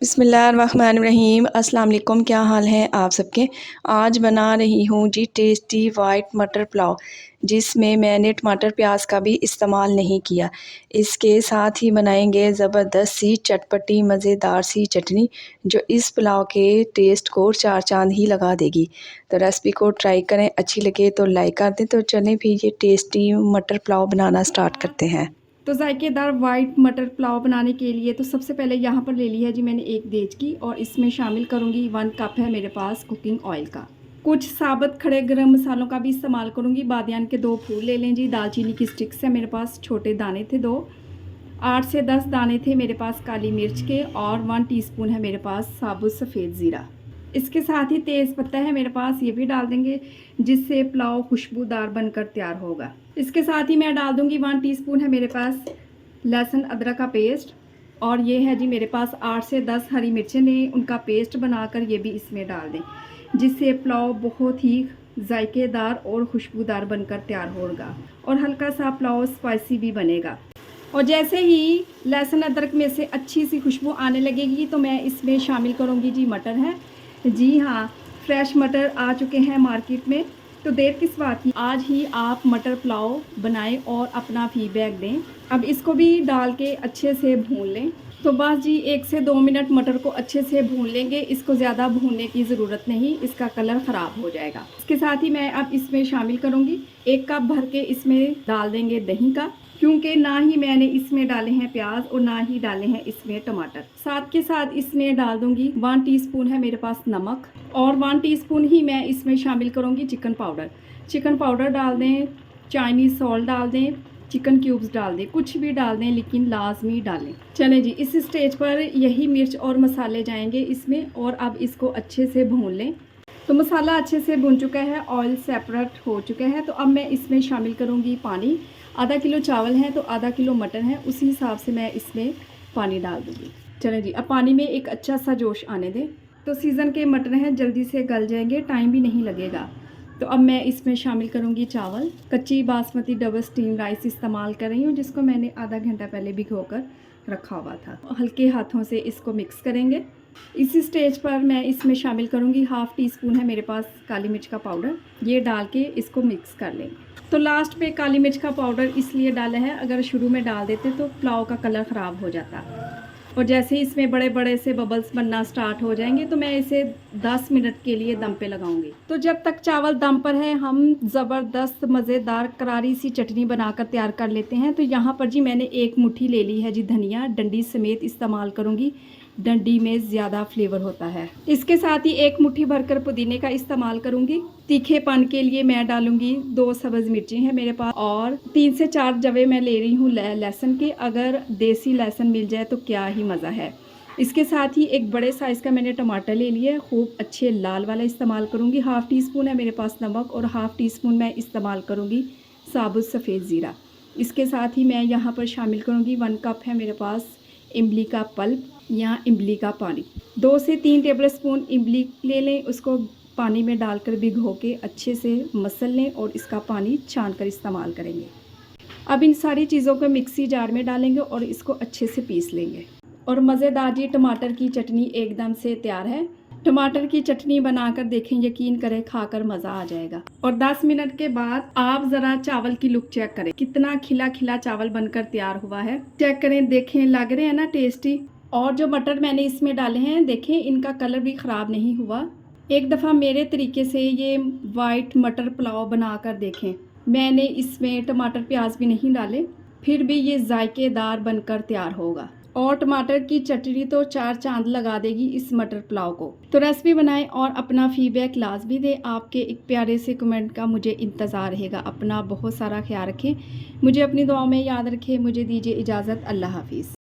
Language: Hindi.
बिस्मिल्लाहिर्रहमानिर्रहीम। अस्सलाम वालेकुम। क्या हाल है आप सबके। आज बना रही हूँ जी टेस्टी वाइट मटर पुलाव, जिसमें मैंने टमाटर प्याज का भी इस्तेमाल नहीं किया। इसके साथ ही बनाएंगे ज़बरदस्त सी चटपटी मज़ेदार सी चटनी, जो इस पुलाव के टेस्ट को चार चांद ही लगा देगी। तो रेसिपी को ट्राई करें, अच्छी लगे तो लाइक कर दें। तो चलें फिर ये टेस्टी मटर पुलाव बनाना स्टार्ट करते हैं। तो जायकेदार वाइट मटर पुलाव बनाने के लिए तो सबसे पहले यहाँ पर ले ली है जी मैंने एक देचकी, और इसमें शामिल करूँगी 1 कप है मेरे पास कुकिंग ऑयल का। कुछ साबुत खड़े गरम मसालों का भी इस्तेमाल करूँगी। बादियान के 2 फूल ले लें जी। दालचीनी की स्टिक्स है मेरे पास, छोटे दाने थे 2। 8 से 10 दाने थे मेरे पास काली मिर्च के, और 1 टीस्पून है मेरे पास साबुत सफ़ेद ज़ीरा। इसके साथ ही तेज़ पत्ता है मेरे पास, ये भी डाल देंगे, जिससे पुलाव खुशबूदार बनकर तैयार होगा। इसके साथ ही मैं डाल दूंगी 1 टीस्पून है मेरे पास लहसुन अदरक का पेस्ट, और ये है जी मेरे पास 8 से 10 हरी मिर्चें ने उनका पेस्ट बनाकर ये भी इसमें डाल दें, जिससे पुलाव बहुत ही जायकेदार और खुशबूदार बनकर तैयार होगा, और हल्का सा पुलाव स्पाइसी भी बनेगा। और जैसे ही लहसुन अदरक में से अच्छी सी खुशबू आने लगेगी तो मैं इसमें शामिल करूँगी जी मटर है। जी हाँ, फ्रेश मटर आ चुके हैं मार्केट में, तो देर किस बात की, आज ही आप मटर पुलाव बनाएं और अपना फीडबैक दें। अब इसको भी डाल के अच्छे से भून लें। तो बस जी 1 से 2 मिनट मटर को अच्छे से भून लेंगे। इसको ज़्यादा भूनने की ज़रूरत नहीं, इसका कलर ख़राब हो जाएगा। इसके साथ ही मैं अब इसमें शामिल करूँगी 1 कप भर के इसमें डाल देंगे दही का, क्योंकि ना ही मैंने इसमें डाले हैं प्याज और ना ही डाले हैं इसमें टमाटर। साथ के साथ इसमें डाल दूंगी 1 टीस्पून है मेरे पास नमक, और 1 टीस्पून ही मैं इसमें शामिल करूंगी चिकन पाउडर। चिकन पाउडर डाल दें, चाइनीज़ सॉल्ट डाल दें, चिकन क्यूब्स डाल दें, कुछ भी डाल दें लेकिन लाजमी डालें। चलें जी, इस स्टेज पर यही मिर्च और मसाले जाएंगे इसमें, और अब इसको अच्छे से भून लें। तो मसाला अच्छे से भुन चुका है, ऑयल सेपरेट हो चुका है। तो अब मैं इसमें शामिल करूँगी पानी। आधा किलो चावल है तो आधा किलो मटर है, उसी हिसाब से मैं इसमें पानी डाल दूँगी। चलें जी, अब पानी में एक अच्छा सा जोश आने दें। तो सीज़न के मटर हैं, जल्दी से गल जाएंगे, टाइम भी नहीं लगेगा। तो अब मैं इसमें शामिल करूँगी चावल। कच्ची बासमती डबल स्टीम राइस इस्तेमाल कर रही हूँ, जिसको मैंने आधा घंटा पहले भिगोकर रखा हुआ था। हल्के हाथों से इसको मिक्स करेंगे। इसी स्टेज पर मैं इसमें शामिल करूँगी 1/2 टीस्पून है मेरे पास काली मिर्च का पाउडर। ये डाल के इसको मिक्स कर लें। तो लास्ट पे काली मिर्च का पाउडर इसलिए डाला है, अगर शुरू में डाल देते तो पुलाव का कलर ख़राब हो जाता। और जैसे ही इसमें बड़े बड़े से बबल्स बनना स्टार्ट हो जाएंगे तो मैं इसे 10 मिनट के लिए दम पे लगाऊंगी। तो जब तक चावल दम पर है, हम ज़बरदस्त मज़ेदार करारी सी चटनी बनाकर तैयार कर लेते हैं। तो यहाँ पर जी मैंने 1 मुट्ठी ले ली है जी धनिया, डंडी समेत इस्तेमाल करूँगी, डंडी में ज़्यादा फ्लेवर होता है। इसके साथ ही 1 मुट्ठी भरकर पुदीने का इस्तेमाल करूँगी। तीखेपन के लिए मैं डालूँगी 2 सब्ज़ मिर्ची हैं मेरे पास, और 3 से 4 जवे मैं ले रही हूँ लहसुन के। अगर देसी लहसुन मिल जाए तो क्या ही मज़ा है। इसके साथ ही एक बड़े साइज़ का मैंने टमाटर ले लिया है, खूब अच्छे लाल वाला इस्तेमाल करूँगी। 1/2 टीस्पून है मेरे पास नमक, और 1/2 टीस्पून मैं इस्तेमाल करूँगी साबुत सफ़ेद ज़ीरा। इसके साथ ही मैं यहाँ पर शामिल करूँगी 1 कप है मेरे पास इमली का पल्प या इमली का पानी। 2 से 3 टेबल स्पून इमली ले लें, उसको पानी में डालकर भिगो के अच्छे से मसल लें, और इसका पानी छान कर इस्तेमाल करेंगे। अब इन सारी चीज़ों को मिक्सी जार में डालेंगे और इसको अच्छे से पीस लेंगे। और मज़ेदार जी टमाटर की चटनी एकदम से तैयार है। टमाटर की चटनी बनाकर देखें, यकीन करें खाकर मज़ा आ जाएगा। और 10 मिनट के बाद आप ज़रा चावल की लुक चेक करें, कितना खिला खिला चावल बनकर तैयार हुआ है। चेक करें, देखें, लग रहे हैं ना टेस्टी। और जो मटर मैंने इसमें डाले हैं, देखें इनका कलर भी ख़राब नहीं हुआ। एक दफ़ा मेरे तरीके से ये वाइट मटर पुलाव बनाकर देखें। मैंने इसमें टमाटर प्याज भी नहीं डाले, फिर भी ये जायकेदार बनकर तैयार होगा। और टमाटर की चटनी तो 4 चांद लगा देगी इस मटर पुलाव को। तो रेसिपी बनाएं और अपना फीडबैक लाजमी दें। आपके एक प्यारे से कमेंट का मुझे इंतज़ार रहेगा। अपना बहुत सारा ख्याल रखें, मुझे अपनी दुआओं में याद रखें। मुझे दीजिए इजाज़त। अल्लाह हाफिज़।